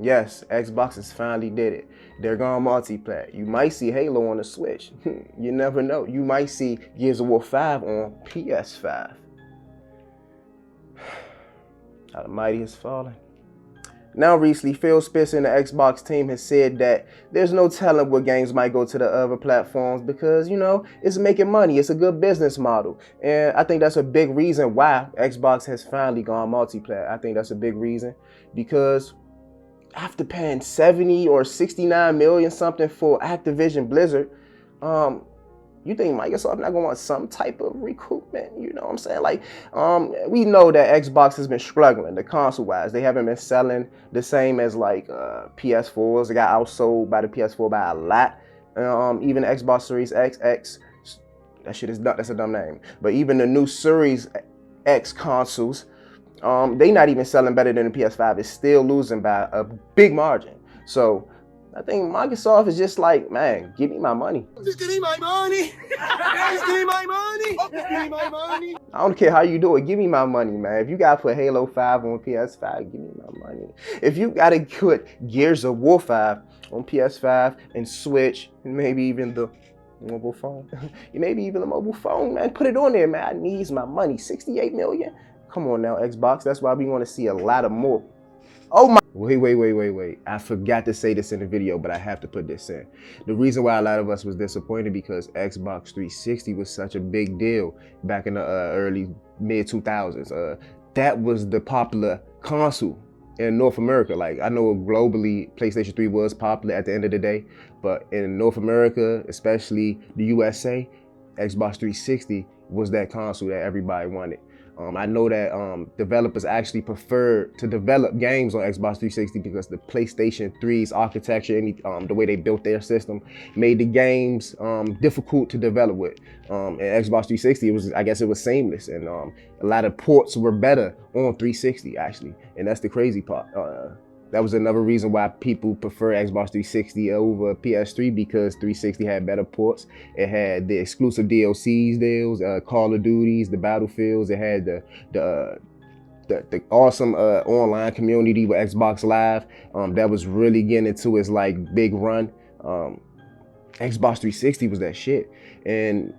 Yes, Xbox has finally did it. They're gone multiplat. You might see Halo on the Switch. You never know. You might see Gears of War 5 on PS5. How the mighty has fallen. Now recently, Phil Spencer and the Xbox team has said that there's no telling what games might go to the other platforms because, you know, it's making money. It's a good business model. And I think that's a big reason why Xbox has finally gone multiplat. I think that's a big reason because after paying 70 or 69 million something for Activision Blizzard, you think Microsoft not gonna want some type of recoupment? You know what I'm saying? Like, we know that Xbox has been struggling, the console-wise. They haven't been selling the same as like PS4s. They got outsold by the PS4 by a lot. Even Xbox Series X, that shit is dumb. That's a dumb name. But even the new Series X consoles, they not even selling better than the PS5. It's still losing by a big margin. So I think Microsoft is just like, man, give me my money. Just give me my money. Just give me my money. Just give me my money. I don't care how you do it. Give me my money, man. If you gotta put Halo 5 on PS5, give me my money. If you gotta put Gears of War 5 on PS5 and Switch, and maybe even the mobile phone, maybe even the mobile phone, man, put it on there, man. I need my money. 68 million. Come on now, Xbox. That's why we want to see a lot of more. Oh my. Wait. I forgot to say this in the video, but I have to put this in. The reason why a lot of us was disappointed because Xbox 360 was such a big deal back in the early mid 2000s. That was the popular console in North America. Like, I know globally PlayStation 3 was popular at the end of the day, but in North America, especially the USA, Xbox 360 was that console that everybody wanted. I know that developers actually prefer to develop games on Xbox 360 because the PlayStation 3's architecture and the way they built their system made the games difficult to develop with. And Xbox 360, I guess it was seamless, and a lot of ports were better on 360 actually, and that's the crazy part. That was another reason why people prefer Xbox 360 over PS3 because 360 had better ports. It had the exclusive DLCs deals, Call of Duties, the Battlefields. It had the awesome online community with Xbox Live. That was really getting into its like big run. Xbox 360 was that shit. And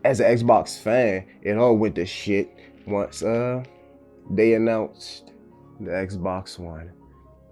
as an Xbox fan, it all went to shit once they announced the Xbox One.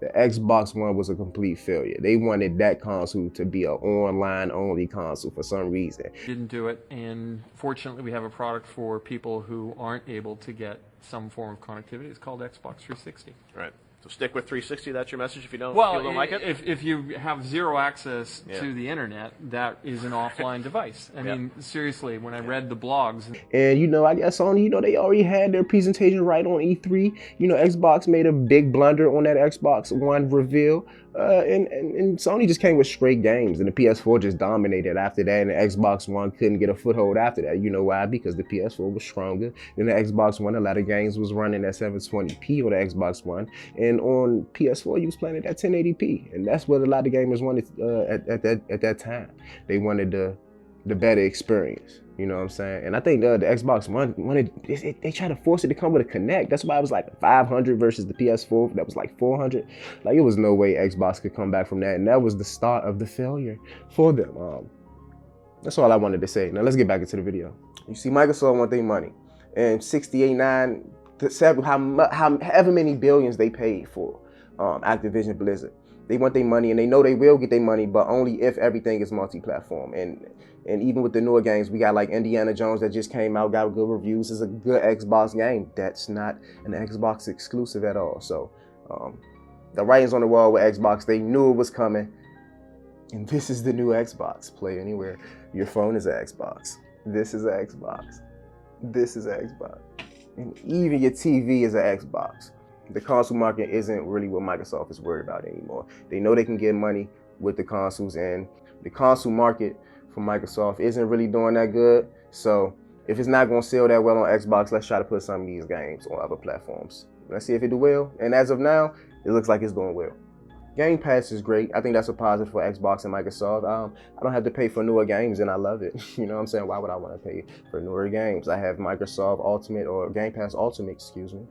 The Xbox One was a complete failure. They wanted that console to be an online-only console for some reason. Didn't do it, and fortunately we have a product for people who aren't able to get some form of connectivity. It's called Xbox 360. Right. So stick with 360. That's your message if you don't, like it? If you have zero access to the internet, that is an offline device. I mean, seriously, when I read the blogs. And, you know, I guess Sony, you know, they already had their presentation right on E3. You know, Xbox made a big blunder on that Xbox One reveal. And Sony just came with straight games, and the PS4 just dominated after that, and the Xbox One couldn't get a foothold after that. You know why? Because the PS4 was stronger than the Xbox One. A lot of games was running at 720p on the Xbox One, and on PS4 you was playing it at 1080p, and that's what a lot of gamers wanted at that time. They wanted the better experience. You know what I'm saying? And I think the Xbox One they tried to force it to come with a Kinect. That's why it was like 500 versus the PS4 that was like 400. Like, it was no way Xbox could come back from that, and that was the start of the failure for them. That's all I wanted to say. Now let's get back into the video. You see, Microsoft want their money, and 68.9, however many billions they paid for Activision Blizzard. They want their money, and they know they will get their money, but only if everything is multi-platform. And even with the newer games, we got like Indiana Jones that just came out, got good reviews. It's a good Xbox game. That's not an Xbox exclusive at all. So the writing's on the wall with Xbox. They knew it was coming. And this is the new Xbox. Play anywhere. Your phone is an Xbox. This is an Xbox. This is an Xbox. And even your TV is an Xbox. The console market isn't really what Microsoft is worried about anymore. They know they can get money with the consoles, and the console market for Microsoft isn't really doing that good. So if it's not going to sell that well on Xbox, let's try to put some of these games on other platforms. Let's see if it do well. And as of now, it looks like it's doing well. Game Pass is great. I think that's a positive for Xbox and Microsoft. I don't have to pay for newer games, and I love it. You know what I'm saying? Why would I want to pay for newer games? I have Microsoft Ultimate, or Game Pass Ultimate, excuse me.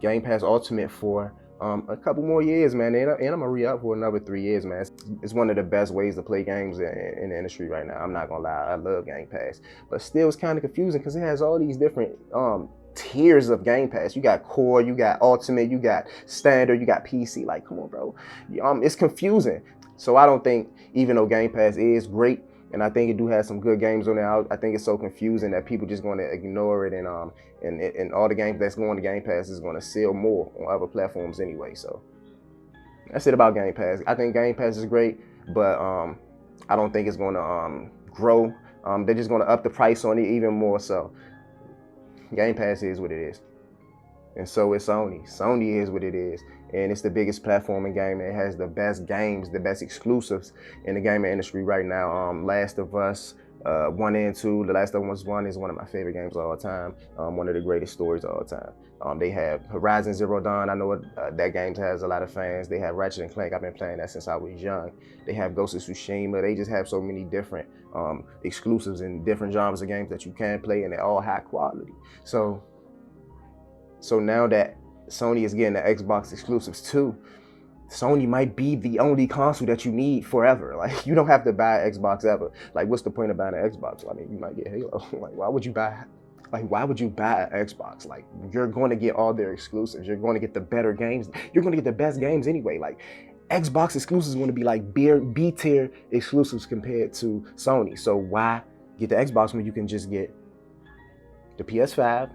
Game Pass Ultimate for A couple more years, man, and I'm gonna re-up for another 3 years, man. It's one of the best ways to play games in the industry right now. I'm not gonna lie, I love Game Pass, but still, it's kind of confusing because it has all these different tiers of Game Pass. You got core, you got ultimate, you got standard, you got PC. Like, come on, bro. It's confusing. So I don't think, even though Game Pass is great, and I think it do have some good games on there, I think it's so confusing that people just going to ignore it, and all the games that's going to Game Pass is going to sell more on other platforms anyway. So that's it about Game Pass. I think Game Pass is great, but I don't think it's going to grow. They're just going to up the price on it even more. So Game Pass is what it is. And so is Sony. Sony is what it is. And it's the biggest platform in gaming. It has the best games, the best exclusives in the gaming industry right now. Last of Us 1 and 2. The Last of Us 1 is one of my favorite games of all time. One of the greatest stories of all time. They have Horizon Zero Dawn. I know that game has a lot of fans. They have Ratchet and Clank. I've been playing that since I was young. They have Ghost of Tsushima. They just have so many different exclusives and different genres of games that you can play, and they're all high quality. So now that Sony is getting the Xbox exclusives too, Sony might be the only console that you need forever. Like, you don't have to buy an Xbox ever. Like, what's the point of buying an Xbox? I mean, you might get Halo. Like, why would you buy an Xbox? Like, you're going to get all their exclusives. You're going to get the better games. You're going to get the best games anyway. Like, Xbox exclusives are going to be like B-tier exclusives compared to Sony. So why get the Xbox when you can just get the PS5,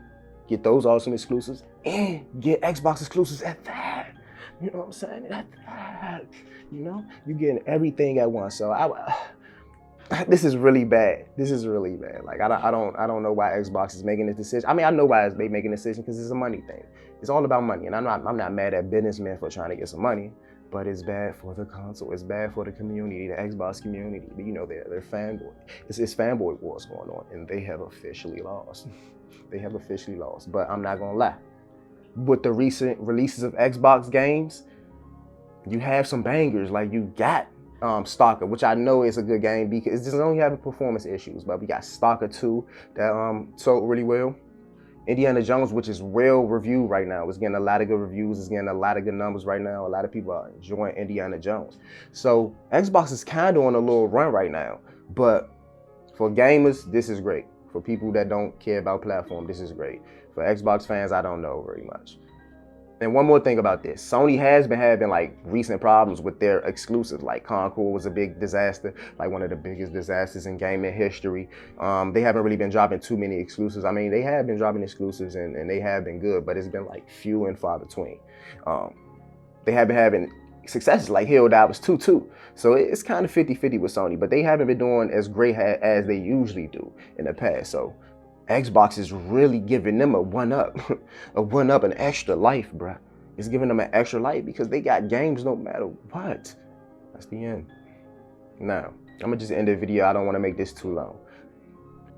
get those awesome exclusives, and get Xbox exclusives at that? You know what I'm saying? At that, you know, you're getting everything at once. So this is really bad. This is really bad. Like, I don't know why Xbox is making this decision. I mean, I know why they making a decision, because it's a money thing. It's all about money, and I'm not mad at businessmen for trying to get some money, but it's bad for the console. It's bad for the community, the Xbox community. You know, they're fanboy. It's fanboy wars going on, and they have officially lost. They have officially lost. But I'm not gonna lie. With the recent releases of Xbox games, you have some bangers. Like, you got Stalker, which I know is a good game because it's just only having performance issues. But we got Stalker 2 that sold really well. Indiana Jones, which is well reviewed right now. It's getting a lot of good reviews. It's getting a lot of good numbers right now. A lot of people are enjoying Indiana Jones. So Xbox is kind of on a little run right now. But for gamers, this is great. For people that don't care about platform, this is great. For Xbox fans, I don't know very much. And one more thing about this. Sony has been having like recent problems with their exclusives. Like, Concord was a big disaster, like one of the biggest disasters in gaming history. They haven't really been dropping too many exclusives. I mean, they have been dropping exclusives and they have been good, but it's been like few and far between. They have been having successes like Helldivers 2 too. So it's kind of 50-50 with Sony, but they haven't been doing as great as they usually do in the past. So Xbox is really giving them a one-up, an extra life, bruh. It's giving them an extra life because they got games no matter what. That's the end. Now, I'm gonna just end the video. I don't want to make this too long.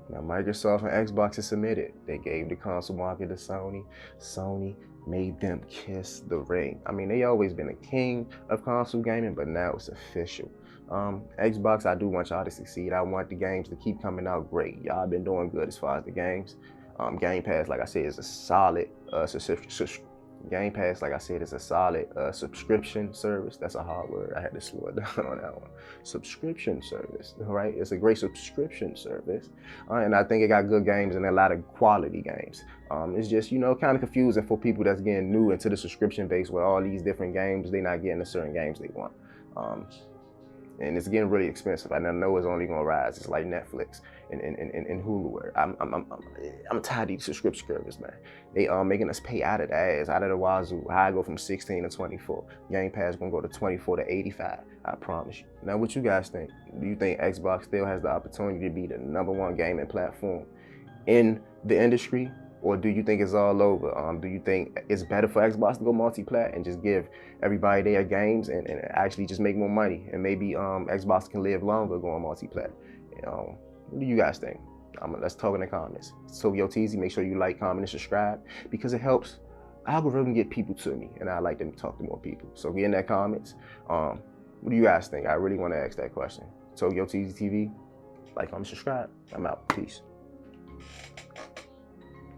Now, Microsoft and Xbox is submitted. They gave the console market to Sony. Sony made them kiss the ring. I mean, they always been a king of console gaming, but now it's official. Xbox, I do want y'all to succeed. I want the games to keep coming out great. Y'all been doing good as far as the games. Game Pass, like I said, is a solid Game Pass, like I said, is a solid subscription service. That's a hard word. I had to slow it down on that one. Subscription service, right? It's a great subscription service. And I think it got good games and a lot of quality games. It's just, you know, kind of confusing for people that's getting new into the subscription base with all these different games. They're not getting the certain games they want. And it's getting really expensive. And I know it's only gonna rise. It's like Netflix and Hulu. I'm tired of these subscription services, man. They making us pay out of the ass, out of the wazoo. How I go from 16 to 24. Game Pass gonna go to 24 to 85. I promise you. Now, what you guys think? Do you think Xbox still has the opportunity to be the #1 gaming platform in the industry? Or do you think it's all over? Do you think it's better for Xbox to go multiplat and just give everybody their games and actually just make more money? And maybe Xbox can live longer going multiplat. What do you guys think? Let's talk in the comments. So yo, TZ, make sure you like, comment, and subscribe because it helps algorithm get people to me, and I like to talk to more people. So get in that comments. What do you guys think? I really want to ask that question. So yo, TZ TV, like, comment, subscribe. I'm out. Peace.